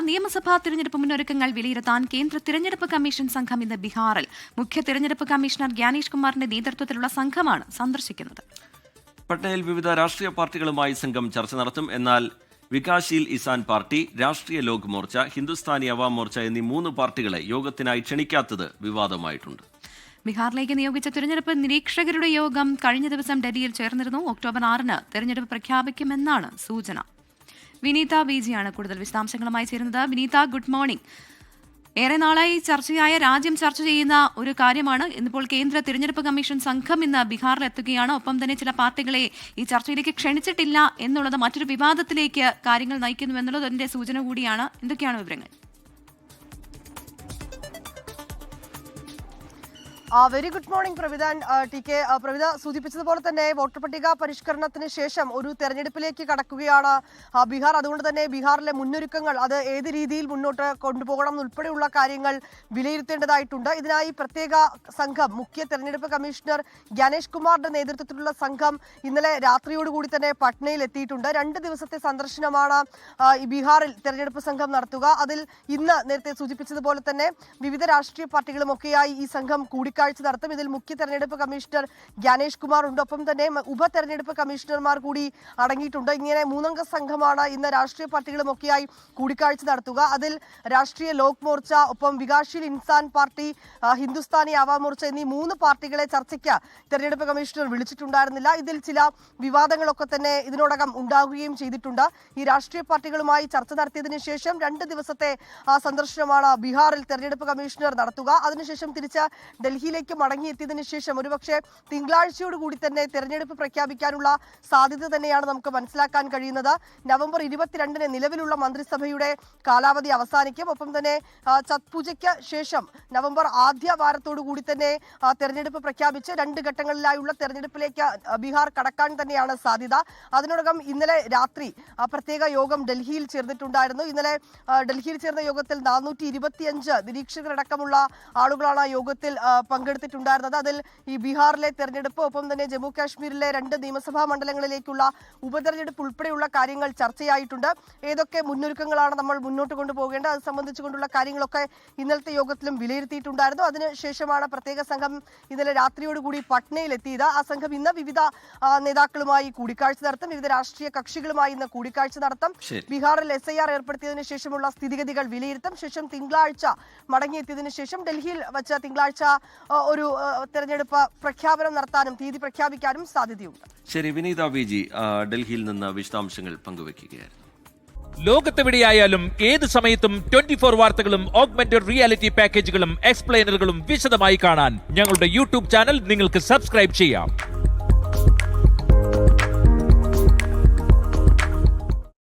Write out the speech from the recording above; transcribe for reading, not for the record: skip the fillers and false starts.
നിയമസഭാ തിരഞ്ഞെടുപ്പ് മുന്നൊരുക്കങ്ങൾ വിലയിരുത്താൻ കേന്ദ്ര തിരഞ്ഞെടുപ്പ് കമ്മീഷൻ സംഘം ഇന്ന് ബീഹാറിൽ. മുഖ്യ തിരഞ്ഞെടുപ്പ് കമ്മീഷണർ ഗ്യാനേഷ് കുമാറിന്റെ നേതൃത്വത്തിലുള്ള സംഘമാണ് സന്ദർശിക്കുന്നത്. പട്നയിൽ വിവിധ രാഷ്ട്രീയ പാർട്ടികളുമായി സംഘം ചർച്ച നടത്തും. എന്നാൽ വികാസ്ശീൽ ഇൻസാൻ പാർട്ടി, രാഷ്ട്രീയ ലോക് മോർച്ച, ഹിന്ദുസ്ഥാനി അവാം മോർച്ച എന്നീ 3 പാർട്ടികളെ യോഗത്തിനായി ക്ഷണിക്കാത്തത് വിവാദമായിട്ടുണ്ട്. ബീഹാറിലേക്ക് നിയോഗിച്ച തിരഞ്ഞെടുപ്പ് നിരീക്ഷകരുടെ യോഗം കഴിഞ്ഞ ദിവസം ഡൽഹിയിൽ ചേർന്നിരുന്നു. ഒക്ടോബർ 6-ന് തിരഞ്ഞെടുപ്പ് പ്രഖ്യാപിക്കുമെന്നാണ് സൂചന. വിനീത ബിജിയാണ് കൂടുതൽ വിശദാംശങ്ങളുമായി ചേരുന്നത്. വിനീത, ഗുഡ് മോർണിംഗ്. ഏറെ നാളായി ചർച്ചയായ, രാജ്യം ചർച്ച ചെയ്യുന്ന ഒരു കാര്യമാണ്. ഇന്നിപ്പോൾ കേന്ദ്ര തിരഞ്ഞെടുപ്പ് കമ്മീഷൻ സംഘം ഇന്ന് ബീഹാറിൽ എത്തുകയാണ്. ഒപ്പം തന്നെ ചില പാർട്ടികളെ ഈ ചർച്ചയിലേക്ക് ക്ഷണിച്ചിട്ടില്ല എന്നുള്ളത് മറ്റൊരു വിവാദത്തിലേക്ക് കാര്യങ്ങൾ നയിക്കുന്നു എന്നുള്ളതിന്റെ സൂചന കൂടിയാണ്. എന്തൊക്കെയാണ് വിവരങ്ങൾ? Very good morning Pravidha T K. Pravidha സൂചിപ്പിച്ചതുപോലെ തന്നെ വോട്ടർ പട്ടിക പരിഷ്കരണത്തിന് ശേഷം ഒരു തെരഞ്ഞെടുപ്പിലേക്ക് കടക്കുകയാണ് ബീഹാർ. അതുകൊണ്ട് തന്നെ ബീഹാറിലെ മുന്നൊരുക്കങ്ങൾ അത് ഏത് രീതിയിൽ മുന്നോട്ട് കൊണ്ടുപോകണം എന്നുൾപ്പെടെയുള്ള കാര്യങ്ങൾ വിലയിരുത്തേണ്ടതായിട്ടുണ്ട്. ഇതിനായി പ്രത്യേക സംഘം, മുഖ്യ തെരഞ്ഞെടുപ്പ് കമ്മീഷണർ ഗ്യാനേഷ് കുമാറിന്റെ നേതൃത്വത്തിലുള്ള സംഘം ഇന്നലെ രാത്രിയോടുകൂടി തന്നെ പട്നയിൽ എത്തിയിട്ടുണ്ട്. 2 ദിവസത്തെ സന്ദർശനമാണ് ബീഹാറിൽ തെരഞ്ഞെടുപ്പ് സംഘം നടത്തുക. അതിൽ ഇന്ന് നേരത്തെ സൂചിപ്പിച്ചതുപോലെ തന്നെ വിവിധ രാഷ്ട്രീയ പാർട്ടികളുമൊക്കെയായി ഈ സംഘം കൂടിക്കാഴ്ച നടത്തും. ഇതിൽ മുഖ്യ തെരഞ്ഞെടുപ്പ് കമ്മീഷണർ ഗ്യാനേഷ് കുമാർ ഉണ്ട്. ഒപ്പം തന്നെ ഉപ തെരഞ്ഞെടുപ്പ് കമ്മീഷണർമാർ കൂടി അടങ്ങിയിട്ടുണ്ട്. ഇങ്ങനെ 3 സംഘമാണ് ഇന്ന് രാഷ്ട്രീയ പാർട്ടികളുമൊക്കെയായി കൂടിക്കാഴ്ച നടത്തുക. അതിൽ രാഷ്ട്രീയ ലോക് മോർച്ച, ഒപ്പം വികാസ്ശീൽ ഇൻസാൻ പാർട്ടി, ഹിന്ദുസ്ഥാനി അവാം മോർച്ച എന്നീ 3 പാർട്ടികളെ ചർച്ചയ്ക്ക് തെരഞ്ഞെടുപ്പ് കമ്മീഷണർ വിളിച്ചിട്ടുണ്ടായിരുന്നില്ല. ഇതിൽ ചില വിവാദങ്ങളൊക്കെ തന്നെ ഇതിനോടകം ഉണ്ടാകുകയും ചെയ്തിട്ടുണ്ട്. ഈ രാഷ്ട്രീയ പാർട്ടികളുമായി ചർച്ച നടത്തിയതിനു ശേഷം 2 ദിവസത്തെ സന്ദർശനമാണ് ബീഹാറിൽ തെരഞ്ഞെടുപ്പ് കമ്മീഷണർ നടത്തുക. അതിനുശേഷം തിരിച്ച് ഡൽഹിയിലേക്ക് മടങ്ങിയെത്തിയതിനു ശേഷം ഒരുപക്ഷെ തിങ്കളാഴ്ചയോടുകൂടി തന്നെ തെരഞ്ഞെടുപ്പ് പ്രഖ്യാപിക്കാനുള്ള സാധ്യത തന്നെയാണ് നമുക്ക് മനസ്സിലാക്കാൻ കഴിയുന്നത്. നവംബർ 22-ന് നിലവിലുള്ള മന്ത്രിസഭയുടെ കാലാവധി അവസാനിക്കും. ഒപ്പം തന്നെ ഛത് പൂജയ്ക്ക് ശേഷം നവംബർ ആദ്യ വാരത്തോടുകൂടി തന്നെ തെരഞ്ഞെടുപ്പ് പ്രഖ്യാപിച്ച് 2 ഘട്ടങ്ങളിലായുള്ള തെരഞ്ഞെടുപ്പിലേക്ക് ബീഹാർ കടക്കാൻ തന്നെയാണ് സാധ്യത. അതിനോടകം ഇന്നലെ രാത്രി പ്രത്യേക യോഗം ഡൽഹിയിൽ ചേർന്നിട്ടുണ്ടായിരുന്നു. ഇന്നലെ ഡൽഹിയിൽ ചേർന്ന യോഗത്തിൽ 425 നിരീക്ഷകരടക്കമുള്ള ആളുകളാണ് യോഗത്തിൽ പങ്കെടുത്തിട്ടുണ്ടായിരുന്നത്. അതിൽ ഈ ബീഹാറിലെ തെരഞ്ഞെടുപ്പ്, ഒപ്പം തന്നെ ജമ്മു കാശ്മീരിലെ 2 നിയമസഭാ മണ്ഡലങ്ങളിലേക്കുള്ള ഉപതെരഞ്ഞെടുപ്പ് ഉൾപ്പെടെയുള്ള കാര്യങ്ങൾ ചർച്ചയായിട്ടുണ്ട്. ഏതൊക്കെ മുന്നൊരുക്കങ്ങളാണ് നമ്മൾ മുന്നോട്ട് കൊണ്ടുപോകേണ്ടത്, അത് സംബന്ധിച്ചുകൊണ്ടുള്ള കാര്യങ്ങളൊക്കെ ഇന്നലത്തെ യോഗത്തിലും വിലയിരുത്തിയിട്ടുണ്ടായിരുന്നു. അതിനുശേഷമാണ് പ്രത്യേക സംഘം ഇന്നലെ രാത്രിയോടുകൂടി പട്നയിൽ എത്തിയത്. ആ സംഘം ഇന്ന് വിവിധ നേതാക്കളുമായി കൂടിക്കാഴ്ച നടത്തും. വിവിധ രാഷ്ട്രീയ കക്ഷികളുമായി ഇന്ന് കൂടിക്കാഴ്ച നടത്തും. ബീഹാറിൽ SIR ഏർപ്പെടുത്തിയതിനു ശേഷമുള്ള സ്ഥിതിഗതികൾ വിലയിരുത്തും. ശേഷം തിങ്കളാഴ്ച മടങ്ങിയെത്തിയതിനു ശേഷം ഡൽഹിയിൽ വച്ച് തിങ്കളാഴ്ച ഒരു തെരഞ്ഞെടുപ്പ് പ്രഖ്യാപനം നടത്താനും തീയതി പ്രഖ്യാപിക്കാനും സാധ്യതയുണ്ട്. ശരി, വിനീത ബിജി ഡൽഹിയിൽ നിന്ന് വിശദാംശങ്ങൾ പങ്കുവയ്ക്കുകയായിരുന്നു. ലോകത്തെവിടെയായാലും ഏത് സമയത്തും 24 വാർത്തകളും ഓഗ്മെന്റഡ് റിയാലിറ്റി പാക്കേജുകളും എക്സ്പ്ലെയിനറുകളും വിശദമായി കാണാൻ ഞങ്ങളുടെ YouTube ചാനൽ നിങ്ങൾക്ക് സബ്സ്ക്രൈബ് ചെയ്യാം.